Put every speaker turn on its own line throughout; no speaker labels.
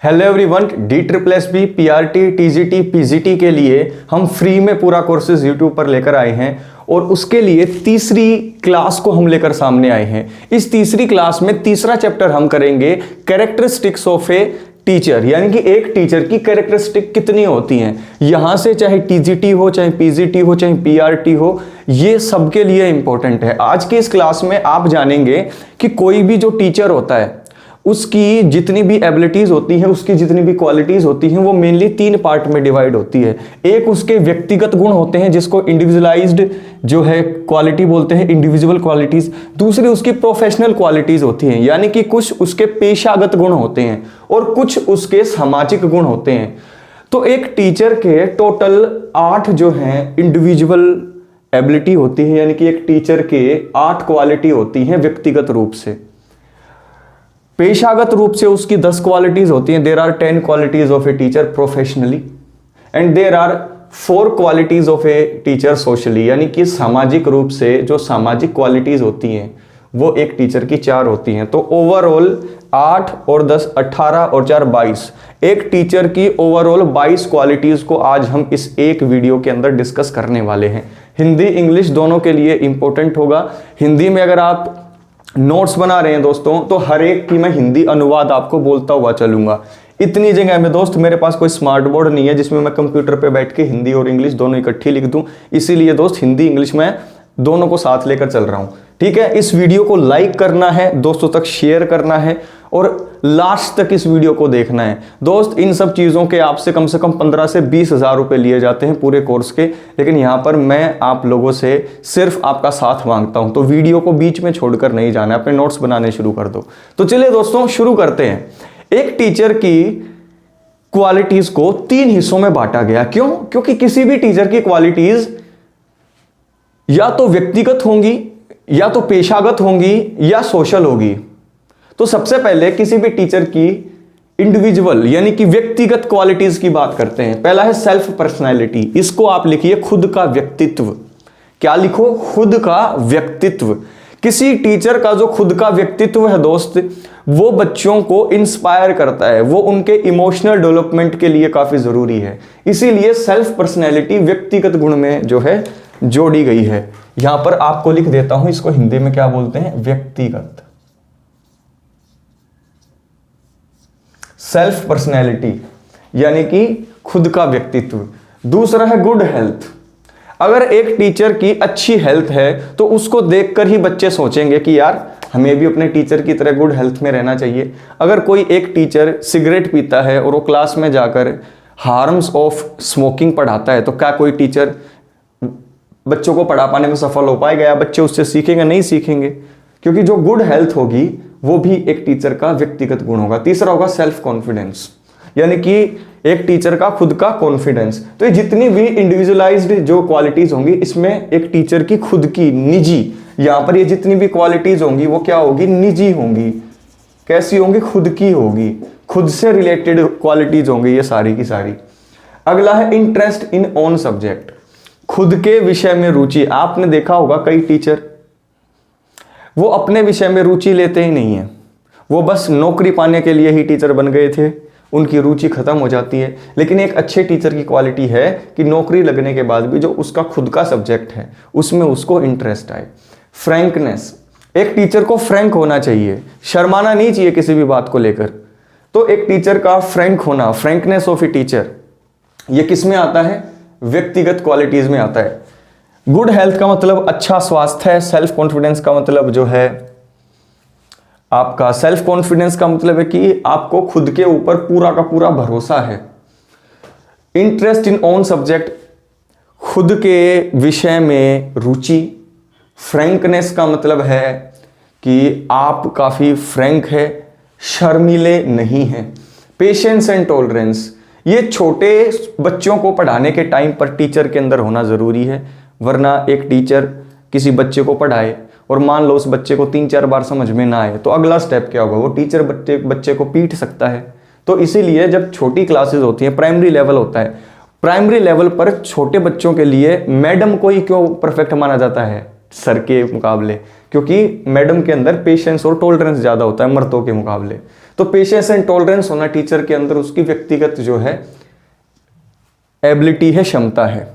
Hello everyone, DSSB, PRT, TGT, PGT के लिए हम फ्री में पूरा कोर्सेज यूट्यूब पर लेकर आए हैं और उसके लिए तीसरी क्लास को हम लेकर सामने आए हैं। इस तीसरी क्लास में तीसरा चैप्टर हम करेंगे कैरेक्टरिस्टिक्स ऑफ ए टीचर, यानी कि एक टीचर की कैरेक्टरिस्टिक कितनी होती हैं। यहां से चाहे TGT हो, चाहे PGT हो, चाहे PRT हो, ये सबके लिए इंपॉर्टेंट है। आज की इस क्लास में आप जानेंगे कि कोई भी जो टीचर होता है उसकी जितनी भी एबिलिटीज होती हैं, उसकी जितनी भी क्वालिटीज होती हैं, वो मेनली तीन पार्ट में डिवाइड होती है। एक उसके व्यक्तिगत गुण होते हैं जिसको इंडिविजुअलाइज्ड जो है क्वालिटी बोलते हैं, इंडिविजुअल क्वालिटीज। दूसरी उसकी प्रोफेशनल क्वालिटीज होती हैं, यानी कि कुछ उसके पेशागत गुण होते हैं और कुछ उसके सामाजिक गुण होते हैं। तो एक टीचर के टोटल 8 जो हैं इंडिविजुअल एबिलिटी होती है, यानी कि एक टीचर के 8 क्वालिटी होती हैं व्यक्तिगत रूप से। पेशागत रूप से उसकी 10 क्वालिटीज होती हैं। There are 10 qualities of a teacher professionally and there are 4 qualities of a teacher socially, यानी कि सामाजिक रूप से जो सामाजिक क्वालिटीज होती हैं वो एक टीचर की 4 होती हैं। तो ओवरऑल 8 और 10 18 और 4 22, एक टीचर की ओवरऑल 22 क्वालिटीज को आज हम इस एक वीडियो के अंदर डिस्कस करने वाले हैं। हिंदी इंग्लिश दोनों के लिए इंपॉर्टेंट होगा। हिंदी में अगर आप नोट्स बना रहे हैं दोस्तों, तो हर एक की मैं हिंदी अनुवाद आपको बोलता हुआ चलूंगा। इतनी जगह में दोस्त मेरे पास कोई स्मार्ट बोर्ड नहीं है जिसमें मैं कंप्यूटर पे बैठ के हिंदी और इंग्लिश दोनों इकट्ठी लिख दूं, इसीलिए दोस्त हिंदी इंग्लिश में दोनों को साथ लेकर चल रहा हूं। ठीक है, इस वीडियो को लाइक करना है, दोस्तों तक शेयर करना है और लास्ट तक इस वीडियो को देखना है। दोस्त इन सब चीज़ों के आपसे कम से कम 15 से 20 हज़ार रुपये लिए जाते हैं पूरे कोर्स के, लेकिन यहाँ पर मैं आप लोगों से सिर्फ आपका साथ मांगता हूँ। तो वीडियो को बीच में छोड़कर नहीं जाना है, अपने नोट्स बनाने शुरू कर दो। तो चलिए दोस्तों शुरू करते हैं। एक टीचर की क्वालिटीज़ को 3 हिस्सों में बांटा गया। क्यों? क्योंकि किसी भी टीचर की क्वालिटीज़ या तो व्यक्तिगत होंगी, या तो पेशागत होंगी, या सोशल होगी। तो सबसे पहले किसी भी टीचर की इंडिविजुअल यानी कि व्यक्तिगत क्वालिटीज की बात करते हैं। पहला है सेल्फ पर्सनैलिटी, इसको आप लिखिए खुद का व्यक्तित्व। क्या लिखो? खुद का व्यक्तित्व। किसी टीचर का जो खुद का व्यक्तित्व है दोस्त, वो बच्चों को इंस्पायर करता है, वो उनके इमोशनल डेवलपमेंट के लिए काफी जरूरी है। इसीलिए सेल्फ पर्सनैलिटी व्यक्तिगत गुण में जो है जोड़ी गई है। यहां पर आपको लिख देता हूं, इसको हिंदी में क्या बोलते हैं? व्यक्तिगत सेल्फ पर्सनैलिटी, यानी कि खुद का व्यक्तित्व। दूसरा है गुड हेल्थ। अगर एक टीचर की अच्छी हेल्थ है तो उसको देखकर ही बच्चे सोचेंगे कि यार हमें भी अपने टीचर की तरह गुड हेल्थ में रहना चाहिए। अगर कोई एक टीचर सिगरेट पीता है और वो क्लास में जाकर हार्म्स ऑफ स्मोकिंग पढ़ाता है, तो क्या कोई टीचर बच्चों को पढ़ा पाने में सफल हो पाएगा? या बच्चे उससे सीखेंगे? नहीं सीखेंगे, क्योंकि जो गुड हेल्थ होगी वो भी एक टीचर का व्यक्तिगत गुण होगा। तीसरा होगा सेल्फ कॉन्फिडेंस, यानी कि एक टीचर का खुद का कॉन्फिडेंस। तो ये जितनी भी इंडिविजुअलाइज्ड जो क्वालिटीज होंगी, इसमें एक टीचर की खुद की निजी, यहां पर ये जितनी भी क्वालिटीज होंगी वो क्या होगी? निजी होंगी। कैसी होंगी? खुद की होगी, खुद से रिलेटेड क्वालिटीज होंगी ये सारी की सारी। अगला है इंटरेस्ट इन ओन सब्जेक्ट, खुद के विषय में रुचि। आपने देखा होगा कई टीचर वो अपने विषय में रुचि लेते ही नहीं है, वो बस नौकरी पाने के लिए ही टीचर बन गए थे, उनकी रुचि खत्म हो जाती है। लेकिन एक अच्छे टीचर की क्वालिटी है कि नौकरी लगने के बाद भी जो उसका खुद का सब्जेक्ट है उसमें उसको इंटरेस्ट आए। फ्रैंकनेस, एक टीचर को फ्रैंक होना चाहिए, शर्माना नहीं चाहिए किसी भी बात को लेकर। तो एक टीचर का फ्रैंक होना, फ्रैंकनेस ऑफ ए टीचर, ये किस में आता है? व्यक्तिगत क्वालिटीज में आता है। गुड हेल्थ का मतलब अच्छा स्वास्थ्य है। सेल्फ कॉन्फिडेंस का मतलब जो है आपका, सेल्फ कॉन्फिडेंस का मतलब है कि आपको खुद के ऊपर पूरा का पूरा भरोसा है। इंटरेस्ट इन ओन सब्जेक्ट, खुद के विषय में रुचि। फ्रैंकनेस का मतलब है कि आप काफी फ्रैंक है, शर्मीले नहीं हैं। पेशेंस एंड टॉलरेंस, ये छोटे बच्चों को पढ़ाने के टाइम पर टीचर के अंदर होना जरूरी है, वरना एक टीचर किसी बच्चे को पढ़ाए और मान लो उस बच्चे को 3-4 बार समझ में ना आए, तो अगला स्टेप क्या होगा? वो टीचर बच्चे को पीट सकता है। तो इसीलिए जब छोटी क्लासेस होती हैं, प्राइमरी लेवल होता है, प्राइमरी लेवल पर छोटे बच्चों के लिए मैडम को ही क्यों परफेक्ट माना जाता है सर के मुकाबले? क्योंकि मैडम के अंदर पेशेंस और टॉलरेंस ज़्यादा होता है मर्दों के मुकाबले। तो पेशेंस एंड टॉलरेंस होना टीचर के अंदर उसकी व्यक्तिगत जो है एबिलिटी है, क्षमता है।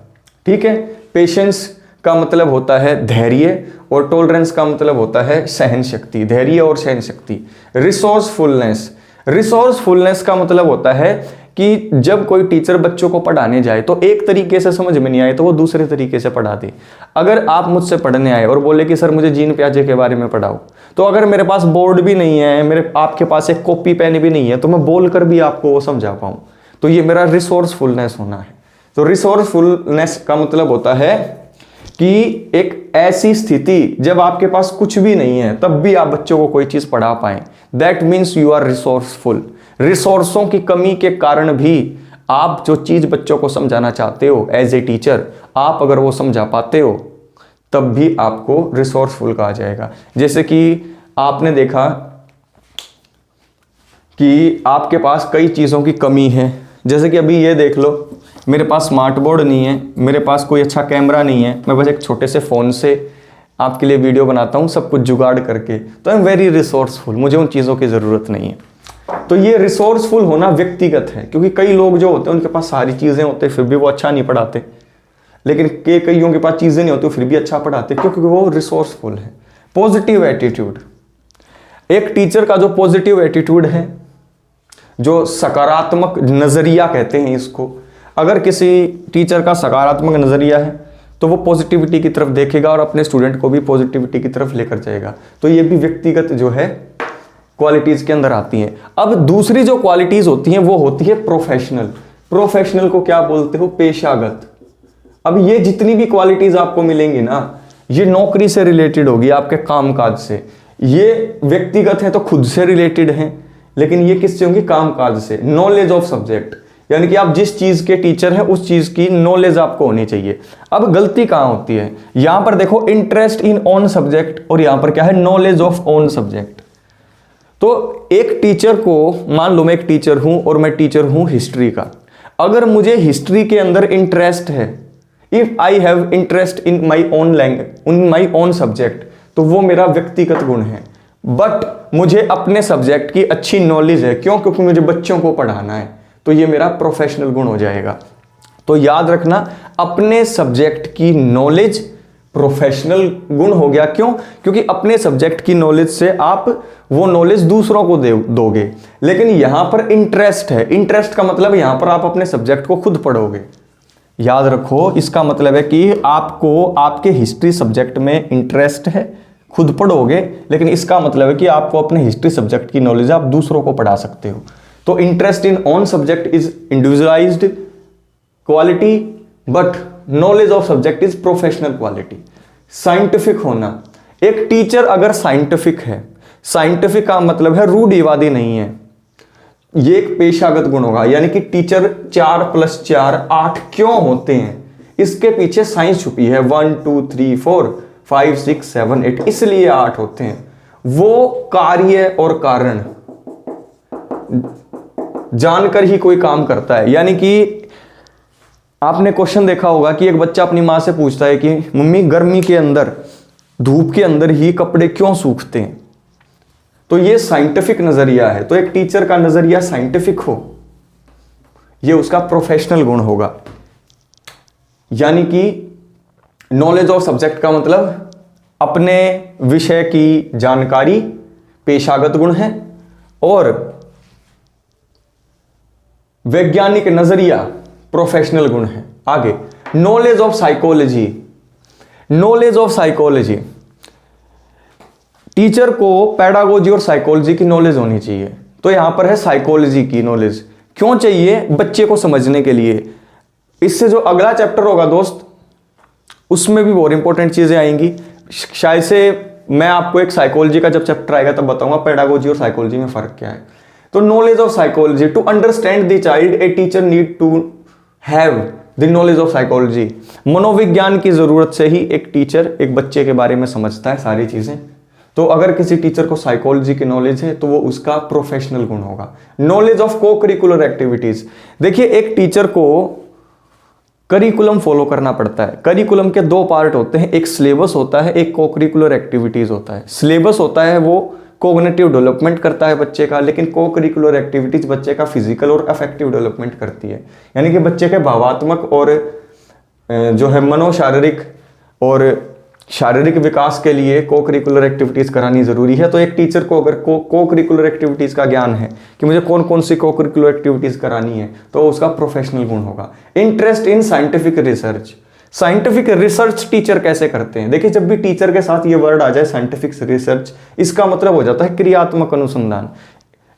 ठीक है, पेशेंस का मतलब होता है धैर्य और टॉलरेंस का मतलब होता है सहन शक्ति, धैर्य और सहन शक्ति। रिसोर्सफुलनेस, रिसोर्सफुलनेस का मतलब होता है कि जब कोई टीचर बच्चों को पढ़ाने जाए तो एक तरीके से समझ में नहीं आए तो वो दूसरे तरीके से पढ़ा दे। अगर आप मुझसे पढ़ने आए और बोले कि सर मुझे जीन प्याजे के बारे में पढ़ाओ, तो अगर मेरे पास बोर्ड भी नहीं है, मेरे आपके पास एक कॉपी पेन भी नहीं है, तो मैं बोल कर भी आपको वो समझा पाऊँ, तो ये मेरा रिसोर्सफुलनेस होना है। तो रिसोर्सफुलनेस का मतलब होता है कि एक ऐसी स्थिति जब आपके पास कुछ भी नहीं है तब भी आप बच्चों को कोई चीज पढ़ा पाए, that means you are resourceful. रिसोर्सों की कमी के कारण भी आप जो चीज बच्चों को समझाना चाहते हो एज ए टीचर, आप अगर वो समझा पाते हो तब भी आपको रिसोर्सफुल कहा जाएगा। जैसे कि आपने देखा कि आपके पास कई चीजों की कमी है, जैसे कि अभी ये देख लो, मेरे पास स्मार्ट बोर्ड नहीं है, मेरे पास कोई अच्छा कैमरा नहीं है, मैं बस एक छोटे से फ़ोन से आपके लिए वीडियो बनाता हूँ सब कुछ जुगाड़ करके, तो आई एम वेरी रिसोर्सफुल, मुझे उन चीज़ों की ज़रूरत नहीं है। तो ये रिसोर्सफुल होना व्यक्तिगत है, क्योंकि कई लोग जो होते हैं उनके पास सारी चीज़ें होते हैं फिर भी वो अच्छा नहीं पढ़ाते, लेकिन कईयों के पास चीज़ें नहीं होती फिर भी अच्छा पढ़ाते, क्योंकि वो रिसोर्सफुल है। पॉजिटिव एटीट्यूड, एक टीचर का जो पॉजिटिव एटीट्यूड है, जो सकारात्मक नज़रिया कहते हैं इसको, अगर किसी टीचर का सकारात्मक नज़रिया है तो वो पॉजिटिविटी की तरफ देखेगा और अपने स्टूडेंट को भी पॉजिटिविटी की तरफ लेकर जाएगा। तो ये भी व्यक्तिगत जो है क्वालिटीज़ के अंदर आती हैं। अब दूसरी जो क्वालिटीज़ होती हैं वो होती है प्रोफेशनल। प्रोफेशनल को क्या बोलते हो? पेशागत। अब ये जितनी भी क्वालिटीज़ आपको मिलेंगी ना, ये नौकरी से रिलेटेड होगी, आपके कामकाज से। ये व्यक्तिगत है तो खुद से रिलेटेड है, लेकिन ये किससे होंगी? कामकाज से। नॉलेज ऑफ सब्जेक्ट, यानी कि आप जिस चीज के टीचर हैं उस चीज की नॉलेज आपको होनी चाहिए। अब गलती कहां होती है? यहां पर देखो, इंटरेस्ट इन ऑन सब्जेक्ट, और यहां पर क्या है? Knowledge of on subject. तो एक टीचर को, मान लो मैं एक टीचर हूं और मैं टीचर हूं हिस्ट्री का, अगर मुझे हिस्ट्री के अंदर इंटरेस्ट है, if I have interest in my own language, in my own subject, तो वो मेरा व्यक्तिगत गुण है। बट मुझे अपने सब्जेक्ट की अच्छी नॉलेज है, क्यों? क्योंकि मुझे बच्चों को पढ़ाना है, तो ये मेरा प्रोफेशनल गुण हो जाएगा। तो याद रखना, अपने सब्जेक्ट की नॉलेज प्रोफेशनल गुण हो गया। क्यों? क्योंकि अपने सब्जेक्ट की नॉलेज से आप वो नॉलेज दूसरों को दोगे। लेकिन यहां पर इंटरेस्ट है, इंटरेस्ट का मतलब यहां पर आप अपने सब्जेक्ट को खुद पढ़ोगे। याद रखो, इसका मतलब है कि आपको आपके हिस्ट्री सब्जेक्ट में इंटरेस्ट है, खुद पढ़ोगे, लेकिन इसका मतलब है कि आपको अपने हिस्ट्री सब्जेक्ट की नॉलेज आप दूसरों को पढ़ा सकते हो। तो interest in on subject is individualised quality, but knowledge of subject is professional quality. Scientific होना, एक टीचर अगर साइंटिफिक है, साइंटिफिक का मतलब है रूढ़िवादी नहीं है, ये एक पेशागत गुण होगा। यानी कि टीचर 4+4 8 क्यों होते हैं, इसके पीछे साइंस छुपी है। 1 2 3 4 5 6 7 8, इसलिए 8 होते हैं। वो कार्य और कारण जानकर ही कोई काम करता है। यानी कि आपने क्वेश्चन देखा होगा कि एक बच्चा अपनी मां से पूछता है कि मम्मी, गर्मी के अंदर, धूप के अंदर ही कपड़े क्यों सूखते हैं? तो ये साइंटिफिक नजरिया है। तो एक टीचर का नजरिया साइंटिफिक हो, ये उसका प्रोफेशनल गुण होगा। यानी कि नॉलेज ऑफ सब्जेक्ट का मतलब अपने विषय की जानकारी पेशागत गुण है, और वैज्ञानिक नजरिया प्रोफेशनल गुण है। आगे, knowledge of psychology. Knowledge of psychology, teacher को पेडागोजी और साइकोलॉजी की नॉलेज होनी चाहिए। तो यहां पर है साइकोलॉजी की नॉलेज। क्यों चाहिए? बच्चे को समझने के लिए। इससे जो अगला चैप्टर होगा दोस्त, उसमें भी बहुत इंपॉर्टेंट चीजें आएंगी। शायद से मैं आपको एक साइकोलॉजी का जब चैप्टर आएगा तब बताऊंगा पेडागोजी और साइकोलॉजी में फर्क क्या है। तो knowledge of psychology, to understand the child a teacher need to have the knowledge of psychology. मनोविज्ञान की जरूरत से ही एक टीचर एक बच्चे के बारे में समझता है सारी चीजें। तो अगर किसी टीचर को साइकोलॉजी की नॉलेज है तो वो उसका प्रोफेशनल गुण होगा। नॉलेज ऑफ को करिकुलर एक्टिविटीज, देखिए एक टीचर को करिकुलम फॉलो करना पड़ता है। करिकुलम के 2 पार्ट होते हैं, एक सिलेबस होता है, एक को करिकुलर एक्टिविटीज होता है। सिलेबस होता है वो कोग्निटिव डेवलपमेंट करता है बच्चे का, लेकिन को करिकुलर एक्टिविटीज बच्चे का फिजिकल और अफेक्टिव डेवलपमेंट करती है। यानी कि बच्चे के भावात्मक और जो है मनोशारीरिक और शारीरिक विकास के लिए को करिकुलर एक्टिविटीज़ करानी ज़रूरी है। तो एक टीचर को अगर को करिकुलर एक्टिविटीज़ का ज्ञान है कि मुझे कौन कौन सी को करिकुलर एक्टिविटीज़ करानी है, तो उसका प्रोफेशनल गुण होगा। Interest in scientific research, scientific research teacher कैसे करते हैं? देखिए, जब भी टीचर के साथ ये वर्ड आ जाए साइंटिफिक रिसर्च, इसका मतलब हो जाता है क्रियात्मक अनुसंधान,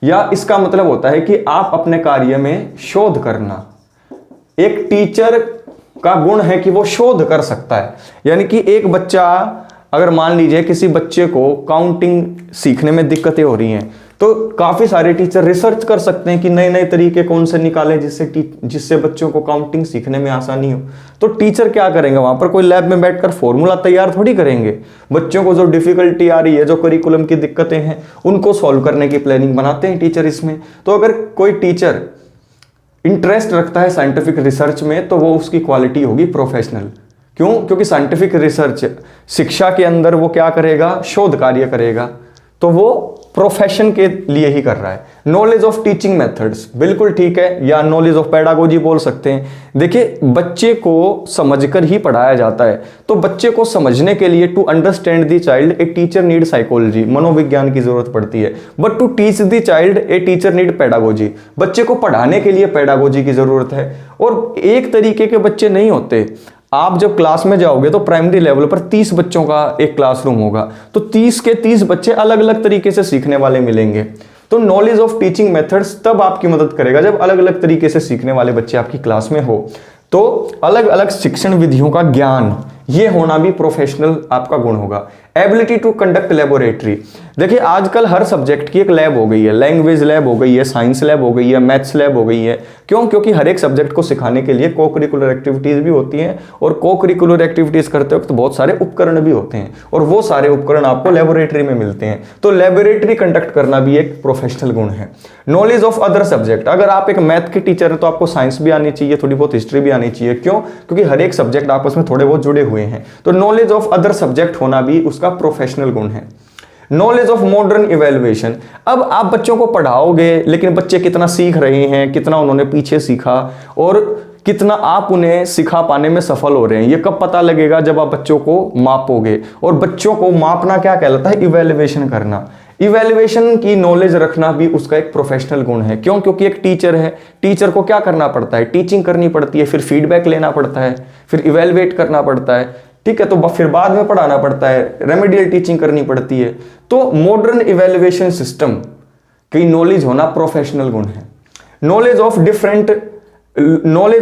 या इसका मतलब होता है कि आप अपने कार्य में शोध करना। एक टीचर का गुण है कि वो शोध कर सकता है। यानी कि एक बच्चा, अगर मान लीजिए किसी बच्चे को काउंटिंग सीखने में दिक्कतें हो रही हैं, तो काफ़ी सारे टीचर रिसर्च कर सकते हैं कि नए नए तरीके कौन से निकालें जिससे बच्चों को काउंटिंग सीखने में आसानी हो। तो टीचर क्या करेंगे? वहाँ पर कोई लैब में बैठकर फॉर्मूला तैयार थोड़ी करेंगे। बच्चों को जो डिफिकल्टी आ रही है, जो करिकुलम की दिक्कतें हैं, उनको सॉल्व करने की प्लानिंग बनाते हैं टीचर इसमें। तो अगर कोई टीचर इंटरेस्ट रखता है साइंटिफिक रिसर्च में, तो वो उसकी क्वालिटी होगी प्रोफेशनल। क्यों? क्योंकि साइंटिफिक रिसर्च शिक्षा के अंदर वो क्या करेगा? शोध कार्य करेगा, तो वो प्रोफेशन के लिए ही कर रहा है। नॉलेज ऑफ टीचिंग मेथड्स, बिल्कुल ठीक है, या नॉलेज ऑफ पेडागोजी बोल सकते हैं। देखिए, बच्चे को समझकर ही पढ़ाया जाता है, तो बच्चे को समझने के लिए to understand the child a teacher need psychology, मनोविज्ञान की जरूरत पड़ती है। But to teach the child a teacher need pedagogy, बच्चे को पढ़ाने के लिए पेडागोजी की जरूरत है। और एक तरीके के बच्चे नहीं होते। आप जब क्लास में जाओगे तो प्राइमरी लेवल पर 30 बच्चों का एक क्लासरूम होगा, तो 30 के 30 बच्चे अलग अलग तरीके से सीखने वाले मिलेंगे। तो नॉलेज ऑफ टीचिंग मेथड्स तब आपकी मदद करेगा जब अलग अलग तरीके से सीखने वाले बच्चे आपकी क्लास में हो। तो अलग अलग शिक्षण विधियों का ज्ञान, ये होना भी प्रोफेशनल आपका गुण होगा। एबिलिटी टू कंडक्ट लेबोरेटरी, देखिए आजकल हर सब्जेक्ट की एक लैब हो गई है। लैंग्वेज लैब हो गई है, साइंस लैब हो गई है, मैथ्स लैब हो गई है। क्यों? क्योंकि हर एक सब्जेक्ट को सिखाने के लिए को करिकुलर एक्टिविटीज़ भी होती हैं, और को करिकुलर एक्टिविटीज़ करते वक्त बहुत सारे उपकरण भी होते हैं, और वो सारे उपकरण आपको लेबोरेटरी में मिलते हैं। तो लेबोरेटरी कंडक्ट करना भी एक प्रोफेशनल गुण है। नॉलेज ऑफ अदर सब्जेक्ट, अगर आप एक मैथ के टीचर हैं तो आपको साइंस भी आनी चाहिए, थोड़ी बहुत हिस्ट्री भी आनी चाहिए। क्यों? क्योंकि हर एक सब्जेक्ट आपस में थोड़े बहुत जुड़े हुए हैं। तो नॉलेज ऑफ अदर सब्जेक्ट होना भी उसका प्रोफेशनल गुण है। नॉलेज ऑफ मॉडर्न इवैल्यूएशन, अब आप बच्चों को पढ़ाओगे, लेकिन बच्चे कितना सीख रहे हैं, कितना उन्होंने पीछे सीखा, और कितना आप उन्हें सिखा पाने में सफल हो रहे हैं, ये कब पता लगेगा? जब आप बच्चों को मापोगे। और बच्चों को मापना क्या कहलाता है? इवैल्यूएशन करना। इवैल्यूएशन की नॉलेज रखना भी उसका एक प्रोफेशनल गुण है। क्यों? क्योंकि एक टीचर है, टीचर को क्या करना पड़ता है? टीचिंग करनी पड़ती है, फिर फीडबैक लेना पड़ता है, फिर इवैल्यूएट करना पड़ता है, ठीक है, तो फिर बाद में पढ़ाना पड़ता है, रेमेडियल टीचिंग करनी पड़ती है। तो मॉडर्न इवैल्यूएशन सिस्टम की नॉलेज होना प्रोफेशनल गुण है। Knowledge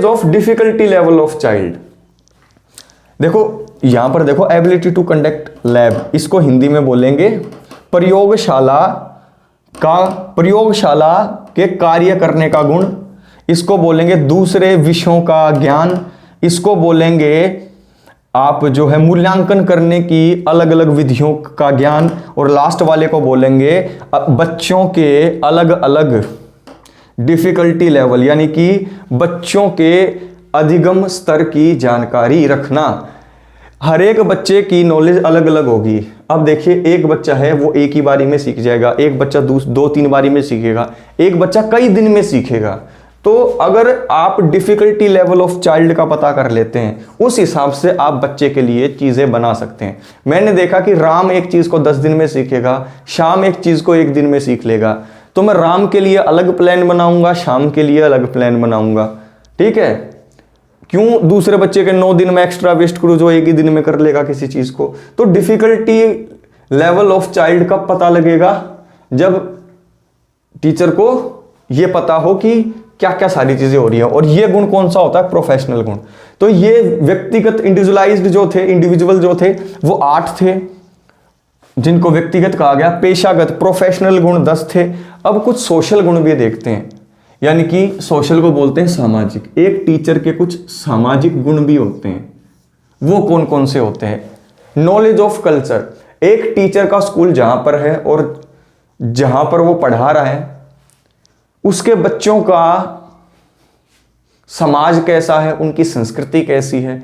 of difficulty level of child, देखो यहां पर देखो, एबिलिटी टू कंडक्ट लैब, इसको हिंदी में बोलेंगे प्रयोगशाला के कार्य करने का गुण, इसको बोलेंगे दूसरे विषयों का ज्ञान, इसको बोलेंगे आप जो है मूल्यांकन करने की अलग अलग विधियों का ज्ञान, और लास्ट वाले को बोलेंगे बच्चों के अलग अलग डिफिकल्टी लेवल, यानी कि बच्चों के अधिगम स्तर की जानकारी रखना। हर एक बच्चे की नॉलेज अलग अलग होगी। अब देखिए, एक बच्चा है वो एक ही बारी में सीख जाएगा, एक बच्चा 2-3 बारी में सीखेगा, एक बच्चा कई दिन में सीखेगा। तो अगर आप डिफिकल्टी लेवल ऑफ चाइल्ड का पता कर लेते हैं, उस हिसाब से आप बच्चे के लिए चीज़ें बना सकते हैं। मैंने देखा कि राम एक चीज़ को 10 दिन में सीखेगा, श्याम एक चीज़ को 1 दिन में सीख लेगा। तो मैं राम के लिए अलग प्लान बनाऊंगा, श्याम के लिए अलग प्लान बनाऊंगा, ठीक है। क्यों दूसरे बच्चे के 9 दिन में एक्स्ट्रा वेस्ट करूँ जो 1 ही दिन में कर लेगा किसी चीज़ को? तो डिफिकल्टी लेवल ऑफ चाइल्ड कब पता लगेगा? जब टीचर को यह पता हो कि क्या क्या सारी चीजें हो रही है। और ये गुण कौन सा होता है? प्रोफेशनल गुण। तो ये व्यक्तिगत इंडिविजुअल जो थे वो 8 थे, जिनको व्यक्तिगत कहा गया। पेशागत प्रोफेशनल गुण 10 थे। अब कुछ सोशल गुण भी देखते हैं, यानी कि सोशल को बोलते हैं सामाजिक। एक टीचर के कुछ सामाजिक गुण भी होते हैं, वो कौन कौन से होते हैं? नॉलेज ऑफ कल्चर, एक टीचर का स्कूल जहां पर है और जहां पर वो पढ़ा रहा है उसके बच्चों का समाज कैसा है, उनकी संस्कृति कैसी है,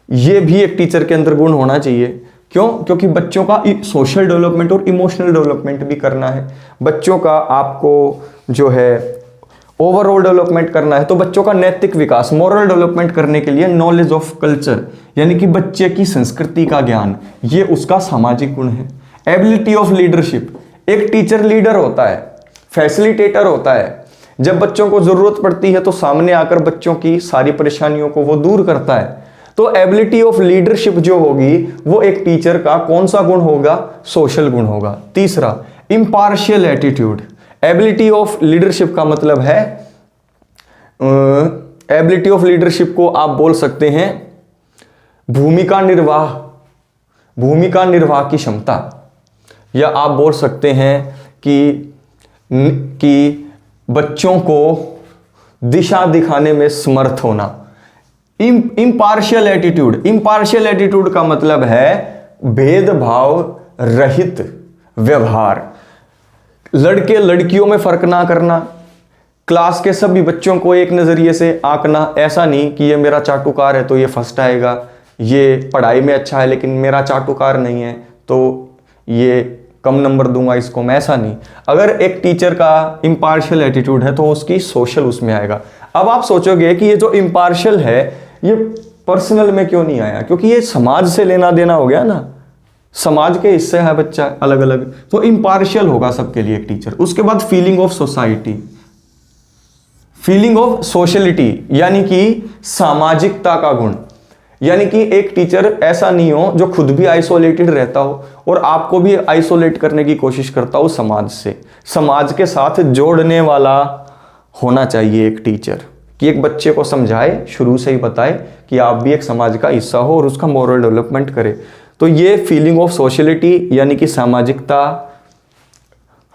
ये भी एक टीचर के अंदर गुण होना चाहिए। क्यों? क्योंकि बच्चों का सोशल डेवलपमेंट और इमोशनल डेवलपमेंट भी करना है, बच्चों का आपको जो है ओवरऑल डेवलपमेंट करना है। तो बच्चों का नैतिक विकास, मोरल डेवलपमेंट करने के लिए नॉलेज ऑफ कल्चर, यानी कि बच्चे की संस्कृति का ज्ञान, ये उसका सामाजिक गुण है। एबिलिटी ऑफ लीडरशिप, एक टीचर लीडर होता है, फैसिलिटेटर होता है। जब बच्चों को जरूरत पड़ती है तो सामने आकर बच्चों की सारी परेशानियों को वो दूर करता है। तो एबिलिटी ऑफ लीडरशिप जो होगी वो एक टीचर का कौन सा गुण होगा? सोशल गुण होगा। तीसरा, impartial attitude. Ability of leadership का मतलब है, एबिलिटी ऑफ लीडरशिप को आप बोल सकते हैं भूमिका निर्वाह की क्षमता, या आप बोल सकते हैं कि बच्चों को दिशा दिखाने में समर्थ होना। इम्पार्शियल एटीट्यूड का मतलब है भेदभाव रहित व्यवहार, लड़के लड़कियों में फर्क ना करना, क्लास के सभी बच्चों को एक नजरिए से आंकना। ऐसा नहीं कि ये मेरा चाटुकार है तो ये फर्स्ट आएगा, ये पढ़ाई में अच्छा है लेकिन मेरा चाटुकार नहीं है तो ये कम नंबर दूंगा इसको मैं, ऐसा नहीं। अगर एक टीचर का इम्पार्शियल एटीट्यूड है तो उसकी सोशल उसमें आएगा। अब आप सोचोगे कि ये जो इम्पार्शियल है ये पर्सनल में क्यों नहीं आया? क्योंकि ये समाज से लेना देना हो गया ना, समाज के हिस्से है बच्चा अलग अलग, तो इम्पार्शियल होगा सबके लिए एक टीचर। उसके बाद feeling of society, feeling of sociality, यानी कि सामाजिकता का गुण। यानी कि एक टीचर ऐसा नहीं हो जो खुद भी आइसोलेटेड रहता हो और आपको भी आइसोलेट करने की कोशिश करता हो समाज से। समाज के साथ जोड़ने वाला होना चाहिए एक टीचर, कि एक बच्चे को समझाए, शुरू से ही बताए कि आप भी एक समाज का हिस्सा हो और उसका मोरल डेवलपमेंट करे। तो ये फीलिंग ऑफ सोशलिटी यानी कि सामाजिकता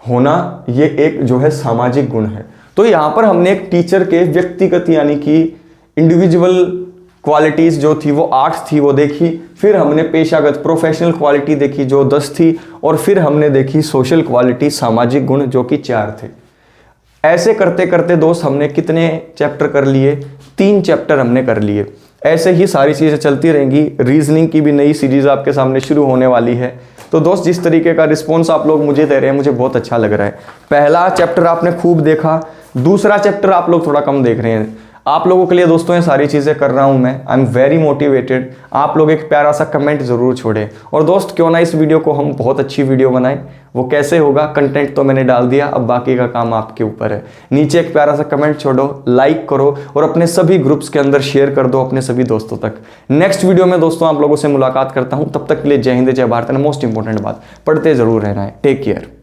होना, ये एक जो है सामाजिक गुण है। तो यहाँ पर हमने एक टीचर के व्यक्तिगत यानी कि इंडिविजुअल क्वालिटीज जो थी वो 8 थी वो देखी, फिर हमने पेशागत प्रोफेशनल क्वालिटी देखी जो 10 थी, और फिर हमने देखी सोशल क्वालिटी सामाजिक गुण जो कि 4 थे। ऐसे करते करते दोस्त हमने कितने चैप्टर कर लिए? 3 चैप्टर हमने कर लिए। ऐसे ही सारी चीज़ें चलती रहेंगी। रीजनिंग की भी नई सीरीज आपके सामने शुरू होने वाली है। तो दोस्त जिस तरीके का रिस्पॉन्स आप लोग मुझे दे रहे हैं मुझे बहुत अच्छा लग रहा है। पहला चैप्टर आपने खूब देखा, दूसरा चैप्टर आप लोग थोड़ा कम देख रहे हैं। आप लोगों के लिए दोस्तों ये सारी चीज़ें कर रहा हूं मैं, आई एम वेरी मोटिवेटेड। आप लोग एक प्यारा सा कमेंट जरूर छोड़ें। और दोस्त क्यों ना इस वीडियो को हम बहुत अच्छी वीडियो बनाएं, वो कैसे होगा? कंटेंट तो मैंने डाल दिया, अब बाकी का काम आपके ऊपर है। नीचे एक प्यारा सा कमेंट छोड़ो, लाइक करो और अपने सभी ग्रुप्स के अंदर शेयर कर दो अपने सभी दोस्तों तक। नेक्स्ट वीडियो में दोस्तों आप लोगों से मुलाकात करता हूँ, तब तक के लिए जय हिंद जय भारत। मोस्ट इंपॉर्टेंट बात, पढ़ते जरूर रहना है। Take care.